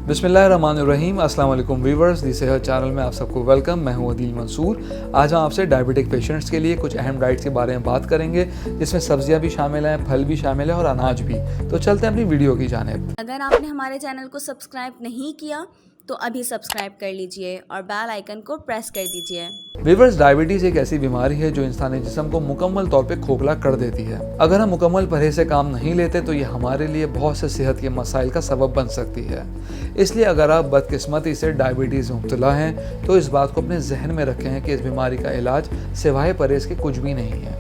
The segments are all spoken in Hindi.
बिस्मिल्लाहिर्रहमानिर्रहीम, अस्सलाम वालेकुम व्यूअर्स, दी सेहत चैनल में आप सबको वेलकम। मैं हूं अदील मंसूर। आज हम आपसे डायबिटिक पेशेंट्स के लिए कुछ अहम डाइट्स के बारे में बात करेंगे, जिसमें सब्जियां भी शामिल हैं, फल भी शामिल है और अनाज भी। तो चलते हैं अपनी वीडियो की जानिब। अगर आपने हमारे चैनल को सब्सक्राइब नहीं किया तो अभी सब्सक्राइब कर लीजिए और बेल आइकन को प्रेस कर दीजिए। व्यूअर्स, डायबिटीज़ एक ऐसी बीमारी है जो इंसानी जिस्म को मुकम्मल तौर पे खोखला कर देती है। अगर हम मुकम्मल परहेज से काम नहीं लेते तो ये हमारे लिए बहुत से सेहत के मसाइल का सबब बन सकती है। इसलिए अगर आप बदकिस्मती से डायबिटीज़ में मुब्तला हैं तो इस बात को अपने जहन में रखें कि इस बीमारी का इलाज सिवाय परहेज के कुछ भी नहीं है।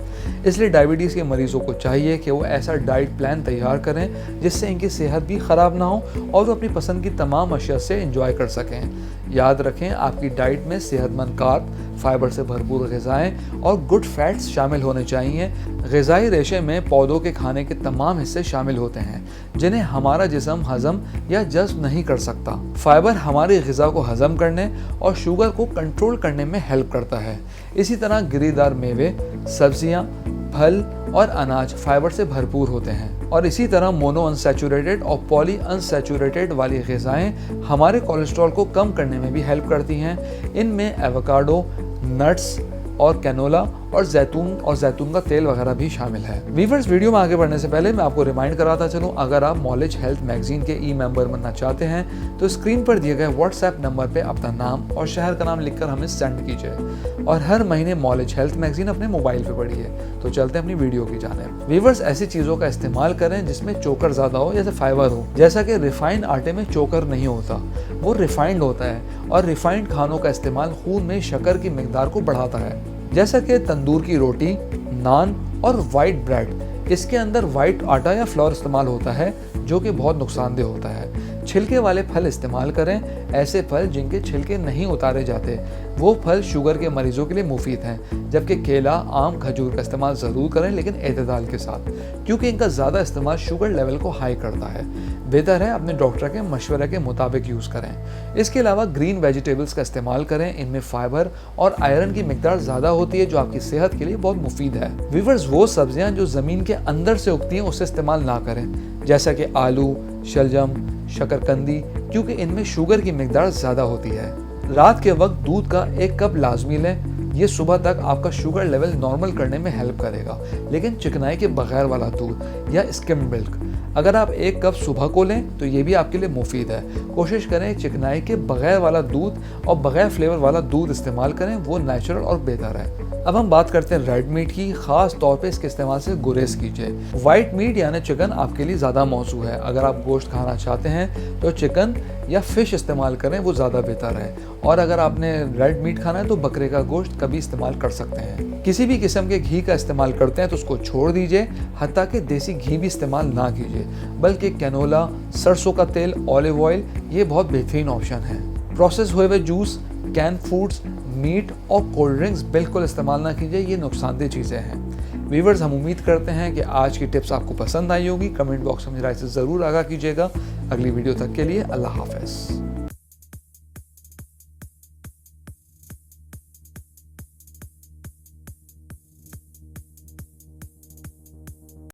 इसलिए डायबिटीज़ के मरीजों को चाहिए कि वो ऐसा डाइट प्लान तैयार करें जिससे इनकी सेहत भी ख़राब ना हो और वो अपनी पसंद की तमाम अशिया से इंजॉय कर सकें। याद रखें, आपकी डाइट में सेहतमंद कार्ब, फाइबर से भरपूर ग़िज़ाएँ और गुड फैट्स शामिल होने चाहिए। ग़िज़ाई रेशे में पौधों के खाने के तमाम हिस्से शामिल होते हैं जिन्हें हमारा जिस्म हज़म या जज़्ब नहीं कर सकता। फाइबर हमारी ग़िज़ा को हज़म करने और शुगर को कंट्रोल करने में हेल्प करता है। इसी तरह गिरीदार मेवे, सब्जियां, फल और अनाज फाइबर से भरपूर होते हैं। और इसी तरह मोनो अनसैचुरेटेड और पॉली अनसैचुरेटेड वाली ग़िज़ाएँ हमारे कोलेस्ट्रॉल को कम करने में भी हेल्प करती हैं। इनमें एवोकाडो, नट्स और कैनोला और जैतून का तेल वगैरह भी शामिल है। व्यूअर्स, वीडियो में आगे बढ़ने से पहले मैं आपको रिमाइंड कराता चलूं, अगर आप नॉलेज हेल्थ मैगजीन के मेंबर बनना चाहते हैं तो स्क्रीन पर दिए गए व्हाट्सएप नंबर पे अपना नाम और शहर का नाम लिखकर हमें सेंड कीजिए और हर महीने नॉलेज हेल्थ मैगजीन अपने मोबाइल पे पढ़िए। तो चलते हैं अपनी वीडियो की जानिब। व्यूअर्स, ऐसी चीज़ों का इस्तेमाल करें जिसमें चोकर ज़्यादा हो, जैसे फाइबर हो। जैसा कि रिफाइंड आटे में चोकर नहीं होता, वो रिफाइंड होता है और रिफाइंड खानों का इस्तेमाल खून में शक्कर की मिकदार को बढ़ाता है, जैसा कि तंदूर की रोटी, नान और वाइट ब्रेड। इसके अंदर वाइट आटा या फ्लोर इस्तेमाल होता है जो कि बहुत नुकसानदेह होता है। छिलके वाले फल इस्तेमाल करें, ऐसे फल जिनके छिलके नहीं उतारे जाते। वो फल शुगर के मरीजों के लिए मुफीद हैं, जबकि केला, आम, खजूर का इस्तेमाल ज़रूर करें लेकिन एतदाल के साथ, क्योंकि इनका ज़्यादा इस्तेमाल शुगर लेवल को हाई करता है। बेहतर है अपने डॉक्टर के मशवरे के मुताबिक यूज़ करें। इसके अलावा ग्रीन वेजिटेबल्स का इस्तेमाल करें, इनमें फाइबर और आयरन की मिकदार ज़्यादा होती है जो आपकी सेहत के लिए बहुत मुफीद है। व्यूअर्स, वो सब्जियां जो ज़मीन के अंदर से उगती हैं उसे इस्तेमाल ना करें, जैसा कि आलू, शलजम, शकरकंदी, क्योंकि इनमें शुगर की मिकदार ज़्यादा होती है। रात के वक्त दूध का 1 कप लाजमी लें, ये सुबह तक आपका शुगर लेवल नॉर्मल करने में हेल्प करेगा। लेकिन चिकनाई के बगैर वाला दूध या स्किम मिल्क अगर आप 1 कप सुबह को लें तो ये भी आपके लिए मुफीद है। कोशिश करें चिकनाई के बगैर वाला दूध और बगैर फ्लेवर वाला दूध इस्तेमाल करें, वो नेचुरल और बेहतर है। अब हम बात करते हैं रेड मीट की। ख़ास तौर पे इसके इस्तेमाल से गुरेज कीजिए। वाइट मीट यानी चिकन आपके लिए ज़्यादा मौजू है। अगर आप गोश्त खाना चाहते हैं तो चिकन या फिश इस्तेमाल करें, वो ज़्यादा बेहतर है। और अगर आपने रेड मीट खाना है तो बकरे का गोश्त कभी इस्तेमाल कर सकते हैं। किसी भी किस्म के घी का इस्तेमाल करते हैं तो उसको छोड़ दीजिए, हत्ता कि देसी घी भी इस्तेमाल ना कीजिए, बल्कि कैनोला, सरसों का तेल, ऑलिव ऑयल, ये बहुत बेहतरीन ऑप्शन है। प्रोसेस हुए हुए जूस, कैन फूड्स, मीट और कोल्ड ड्रिंक्स बिल्कुल इस्तेमाल ना कीजिए, ये नुकसानदेह चीज़ें हैं। व्यूअर्स, हम उम्मीद करते हैं कि आज की टिप्स आपको पसंद आई होगी। कमेंट बॉक्स में राय से ज़रूर आगाह कीजिएगा। अगली वीडियो तक के लिए अल्लाह हाफ़िज़।